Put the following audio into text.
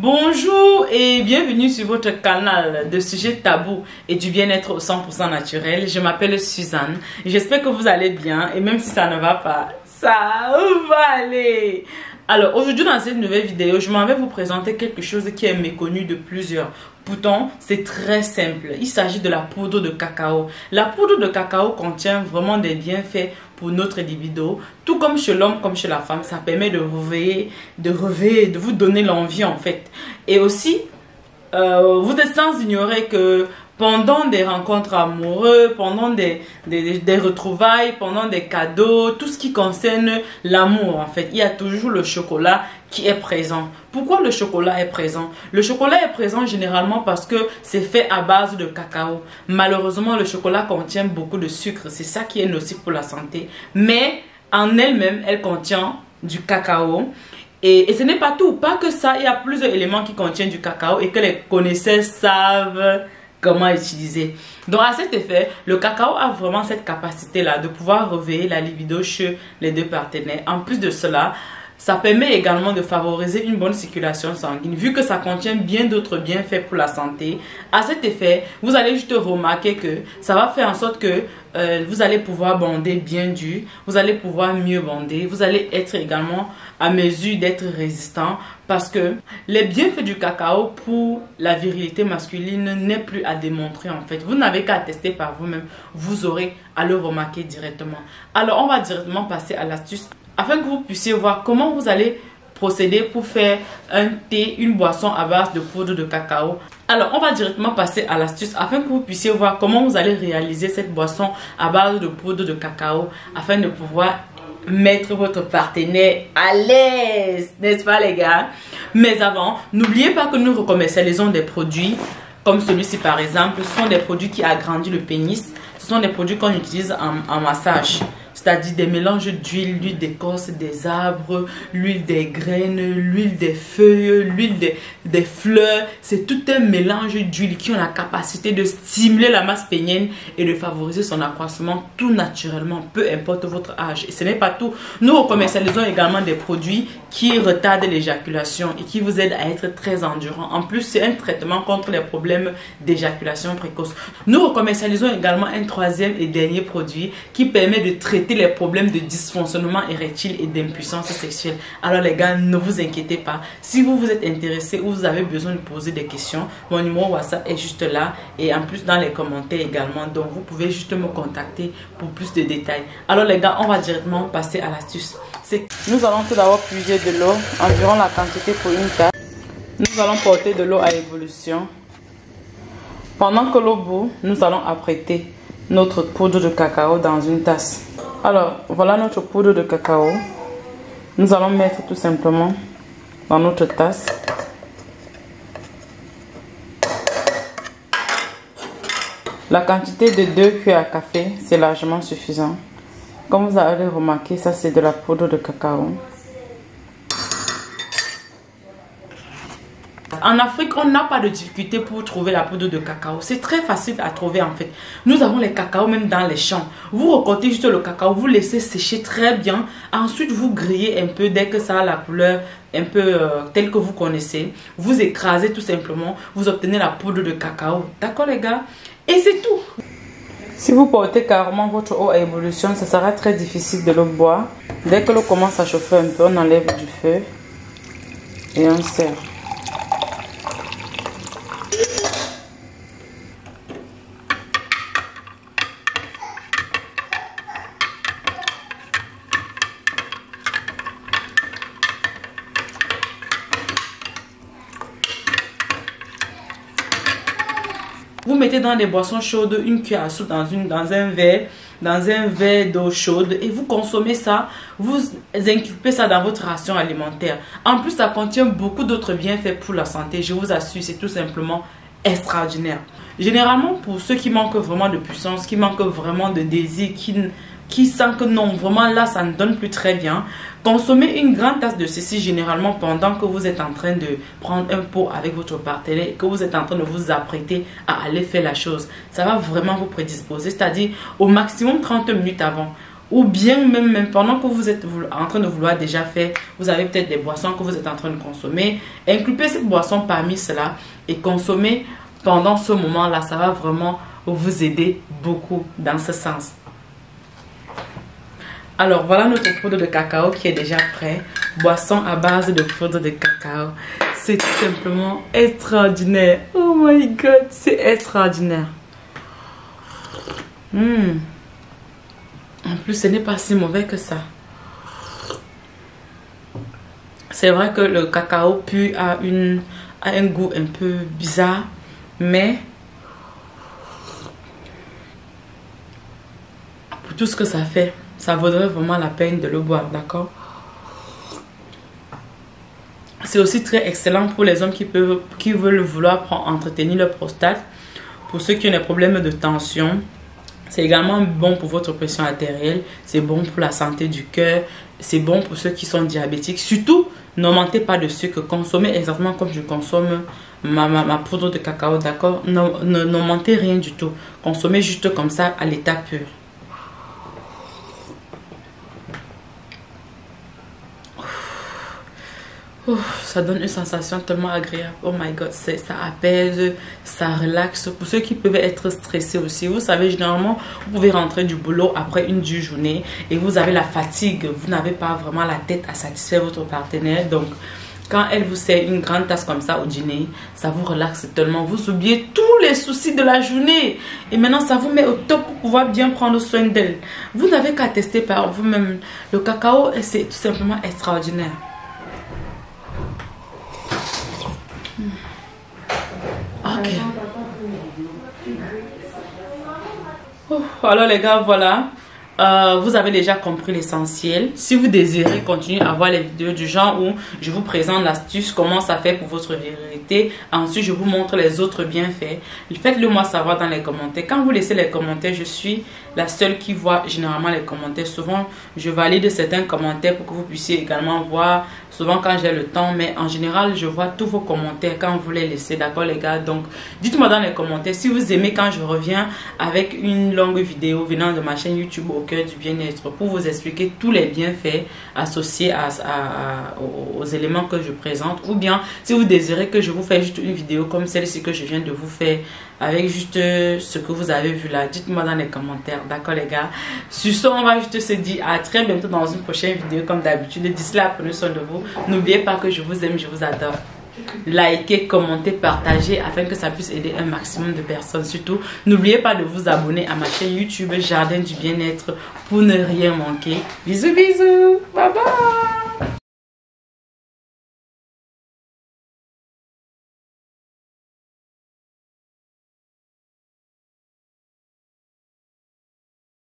Bonjour et bienvenue sur votre canal de sujets tabous et du bien-être au 100% naturel. Je m'appelle Suzanne. J'espère que vous allez bien et même si ça ne va pas, ça va aller. Alors aujourd'hui dans cette nouvelle vidéo, je m'en vais vous présenter quelque chose qui est méconnu de plusieurs. Pourtant, c'est très simple. Il s'agit de la poudre de cacao. La poudre de cacao contient vraiment des bienfaits pour notre libido. Tout comme chez l'homme, comme chez la femme, ça permet de vous donner l'envie en fait. Et aussi, vous êtes sans ignorer que pendant des rencontres amoureuses, pendant des retrouvailles, pendant des cadeaux, tout ce qui concerne l'amour en fait, il y a toujours le chocolat qui est présent. Pourquoi le chocolat est présent? Le chocolat est présent généralement parce que c'est fait à base de cacao. Malheureusement, le chocolat contient beaucoup de sucre. C'est ça qui est nocif pour la santé. Mais en elle-même, elle contient du cacao. Et ce n'est pas tout. Pas que ça, il y a plusieurs éléments qui contiennent du cacao et que les connaisseurs savent comment utiliser. Donc à cet effet, le cacao a vraiment cette capacité-là de pouvoir réveiller la libido chez les deux partenaires. En plus de cela, ça permet également de favoriser une bonne circulation sanguine, vu que ça contient bien d'autres bienfaits pour la santé. À cet effet, vous allez juste remarquer que ça va faire en sorte que vous allez pouvoir bander bien dur, vous allez pouvoir mieux bander, vous allez être également à mesure d'être résistant parce que les bienfaits du cacao pour la virilité masculine n'est plus à démontrer en fait. Vous n'avez qu'à tester par vous-même, vous aurez à le remarquer directement. Alors on va directement passer à l'astuce afin que vous puissiez voir comment vous allez procéder pour faire un thé, une boisson à base de poudre de cacao. Alors, on va directement passer à l'astuce afin que vous puissiez voir comment vous allez réaliser cette boisson à base de poudre de cacao afin de pouvoir mettre votre partenaire à l'aise, n'est-ce pas les gars? Mais avant, n'oubliez pas que nous recommercialisons des produits comme celui-ci par exemple. Ce sont des produits qui agrandissent le pénis. Ce sont des produits qu'on utilise en massage. C'est-à-dire des mélanges d'huile, l'huile d'écorce des arbres, l'huile des graines, l'huile des feuilles, l'huile des fleurs. C'est tout un mélange d'huile qui ont la capacité de stimuler la masse pénienne et de favoriser son accroissement tout naturellement, peu importe votre âge. Et ce n'est pas tout. Nous commercialisons également des produits qui retardent l'éjaculation et qui vous aident à être très endurant. En plus, c'est un traitement contre les problèmes d'éjaculation précoce. Nous commercialisons également un troisième et dernier produit qui permet de traiter les problèmes de dysfonctionnement érectile et d'impuissance sexuelle. Alors les gars, ne vous inquiétez pas. Si vous vous êtes intéressé ou vous avez besoin de poser des questions, mon numéro WhatsApp est juste là et en plus dans les commentaires également. Donc vous pouvez juste me contacter pour plus de détails. Alors les gars, on va directement passer à l'astuce. Nous allons tout d'abord puiser de l'eau, environ la quantité pour une tasse. Nous allons porter de l'eau à ébullition. Pendant que l'eau bout, nous allons apprêter notre poudre de cacao dans une tasse. Alors, voilà notre poudre de cacao. Nous allons mettre tout simplement dans notre tasse. La quantité de 2 cuillères à café, c'est largement suffisant. Comme vous avez remarqué, ça c'est de la poudre de cacao. En Afrique, on n'a pas de difficulté pour trouver la poudre de cacao. C'est très facile à trouver en fait. Nous avons les cacao même dans les champs. Vous récoltez juste le cacao, vous laissez sécher très bien. Ensuite, vous grillez un peu dès que ça a la couleur un peu telle que vous connaissez. Vous écrasez tout simplement. Vous obtenez la poudre de cacao. D'accord les gars? Et c'est tout. Si vous portez carrément votre eau à ébullition, ça sera très difficile de le boire. Dès que l'eau commence à chauffer un peu, on enlève du feu et on sert. Vous mettez dans des boissons chaudes une cuillère à soupe dans un verre d'eau chaude et vous consommez ça, vous inculpez ça dans votre ration alimentaire. En plus, ça contient beaucoup d'autres bienfaits pour la santé. Je vous assure, c'est tout simplement extraordinaire. Généralement, pour ceux qui manquent vraiment de puissance, qui manquent vraiment de désir, qui sentent que non, vraiment là, ça ne donne plus très bien, consommez une grande tasse de ceci généralement pendant que vous êtes en train de prendre un pot avec votre partenaire et que vous êtes en train de vous apprêter à aller faire la chose. Ça va vraiment vous prédisposer, c'est-à-dire au maximum 30 minutes avant. ou bien même pendant que vous êtes en train de vouloir déjà faire, vous avez peut-être des boissons que vous êtes en train de consommer. Incluez cette boisson parmi cela et consommez pendant ce moment-là. Ça va vraiment vous aider beaucoup dans ce sens. Alors voilà notre poudre de cacao qui est déjà prêt. Boisson à base de poudre de cacao. C'est tout simplement extraordinaire. Oh my god, c'est extraordinaire. En plus, ce n'est pas si mauvais que ça. C'est vrai que le cacao pur a un goût un peu bizarre, mais pour tout ce que ça fait, ça vaudrait vraiment la peine de le boire, d'accord? C'est aussi très excellent pour les hommes qui veulent entretenir leur prostate. Pour ceux qui ont des problèmes de tension, c'est également bon pour votre pression artérielle. C'est bon pour la santé du cœur. C'est bon pour ceux qui sont diabétiques. Surtout, n'augmentez pas de sucre. Consommez exactement comme je consomme ma poudre de cacao, d'accord? N'augmentez rien du tout. Consommez juste comme ça à l'état pur. Ça donne une sensation tellement agréable. Oh my god, ça apaise, ça relaxe. Pour ceux qui peuvent être stressés aussi, vous savez, généralement, vous pouvez rentrer du boulot après une dure journée et vous avez la fatigue. Vous n'avez pas vraiment la tête à satisfaire votre partenaire. Donc, quand elle vous sert une grande tasse comme ça au dîner, ça vous relaxe tellement. Vous oubliez tous les soucis de la journée. Et maintenant, ça vous met au top pour pouvoir bien prendre soin d'elle. Vous n'avez qu'à tester par vous-même. Le cacao, c'est tout simplement extraordinaire. Ok. Alors les gars, voilà. Vous avez déjà compris l'essentiel. Si vous désirez continuer à voir les vidéos du genre où je vous présente l'astuce, comment ça fait pour votre virilité, ensuite je vous montre les autres bienfaits, faites-le moi savoir dans les commentaires. Quand vous laissez les commentaires, je suis la seule qui voit généralement les commentaires. Souvent je valide certains commentaires pour que vous puissiez également voir, souvent quand j'ai le temps, mais en général je vois tous vos commentaires quand vous les laissez, d'accord les gars? Donc dites-moi dans les commentaires si vous aimez quand je reviens avec une longue vidéo venant de ma chaîne YouTube Au Cœur du Bien-être pour vous expliquer tous les bienfaits associés aux éléments que je présente, ou bien si vous désirez que je vous fasse juste une vidéo comme celle-ci que je viens de vous faire avec juste ce que vous avez vu là, dites-moi dans les commentaires, d'accord les gars? Sur ce, on va juste se dire à très bientôt dans une prochaine vidéo comme d'habitude. D'ici là, prenez soin de vous. N'oubliez pas que je vous aime, je vous adore. Likez, commentez, partagez afin que ça puisse aider un maximum de personnes. Surtout, n'oubliez pas de vous abonner à ma chaîne YouTube Jardin du Bien-être pour ne rien manquer. Bisous, bisous. Bye bye.